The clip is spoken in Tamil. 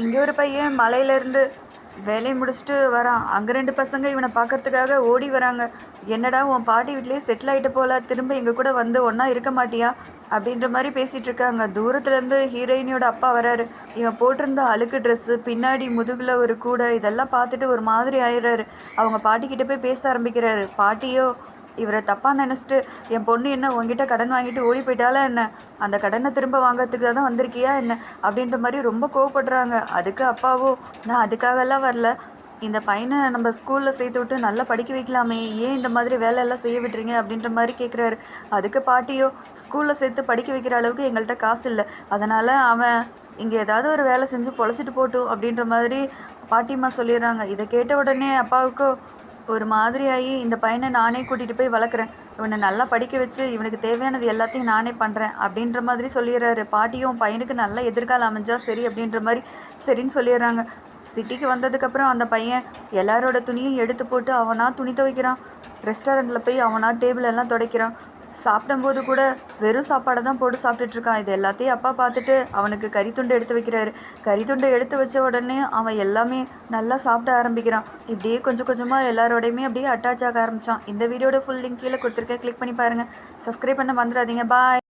இங்கே ஒரு பையன் மலையிலேருந்து வேலையை முடிச்சுட்டு வரான். அங்கே 2 பசங்க இவனை பார்க்கறதுக்காக ஓடி வராங்க. என்னடா உன் பாட்டி வீட்லேயே செட்டில் ஆகிட்டு போல, திரும்ப எங்கள் கூட வந்து ஒன்றா இருக்க மாட்டியா அப்படின்ற மாதிரி பேசிகிட்டு இருக்காங்க. தூரத்துலேருந்து ஹீரோயினியோட அப்பா வராரு. இவன் போட்டிருந்த அழுக்கு ட்ரெஸ்ஸு, பின்னாடி முதுகில் ஒரு கூடை, இதெல்லாம் பார்த்துட்டு ஒரு மாதிரி ஆயிடுறாரு. அவங்க பாட்டிக்கிட்ட போய் பேச ஆரம்பிக்கிறாரு. பாட்டியோ இவரை தப்பாக நினச்சிட்டு, என் பொண்ணு என்ன உங்ககிட்ட கடன் வாங்கிட்டு ஓடி போயிட்டாலா என்ன, அந்த கடனை திரும்ப வாங்கிறதுக்காக தான் வந்திருக்கியா என்ன அப்படின்ற மாதிரி ரொம்ப கோவப்படுறாங்க. அதுக்கு அப்பாவோ, நான் அதுக்காகலாம் வரல, இந்த பையனை நம்ம ஸ்கூலில் சேர்த்து விட்டு நல்லா படிக்க வைக்கலாமே, ஏன் இந்த மாதிரி வேலையெல்லாம் செய்ய விட்டுறீங்க அப்படின்ற மாதிரி கேட்குறாரு. அதுக்கு பாட்டியோ, ஸ்கூலில் சேர்த்து படிக்க வைக்கிற அளவுக்கு எங்கள்கிட்ட காசு இல்லை, அதனால் அவன் இங்கே ஏதாவது ஒரு வேலை செஞ்சு பொழைச்சிட்டு போட்டும் அப்படின்ற மாதிரி பாட்டிம்மா சொல்லிடுறாங்க. இதை கேட்ட உடனே அப்பாவுக்கோ ஒரு மாதிரியாகி, இந்த பையனை நானே கூட்டிகிட்டு போய் வளர்க்குறேன், இவனை நல்லா படிக்க வச்சு இவனுக்கு தேவையானது எல்லாத்தையும் நானே பண்ணுறேன் அப்படின்ற மாதிரி சொல்லிடுறாரு. பாட்டியும் பையனுக்கு நல்ல எதிர்காலம் அமைஞ்சா சரி அப்படின்ற மாதிரி சரின்னு சொல்லிடுறாங்க. சிட்டிக்கு வந்ததுக்கப்புறம் அந்த பையன் எல்லாரோட துணியும் எடுத்து போட்டு அவனா துணி துவைக்கிறான். ரெஸ்டாரண்ட்டில் போய் அவனா டேபிள் எல்லாம் துடைக்கிறான். சாப்பிடும்போது கூட வெறும் சாப்பாடை தான் போட்டு சாப்பிட்டுட்ருக்கான். இது எல்லாத்தையும் அப்பா பார்த்துட்டு அவனுக்கு கறித்துண்டை எடுத்து வைக்கிறாரு. கறித்துண்டை எடுத்து வச்ச உடனே அவன் எல்லாமே நல்லா சாப்பிட ஆரம்பிக்கிறான். இப்படியே கொஞ்சம் கொஞ்சமாக எல்லாரோடையுமே அப்படியே அட்டாச் ஆக ஆரம்பித்தான். இந்த வீடியோட ஃபுல் லிங்க் கீழே கொடுத்துருக்கேன், கிளிக் பண்ணி பாருங்கள். சப்ஸ்கிரைப் பண்ண மறந்துடாதீங்க. பாய்.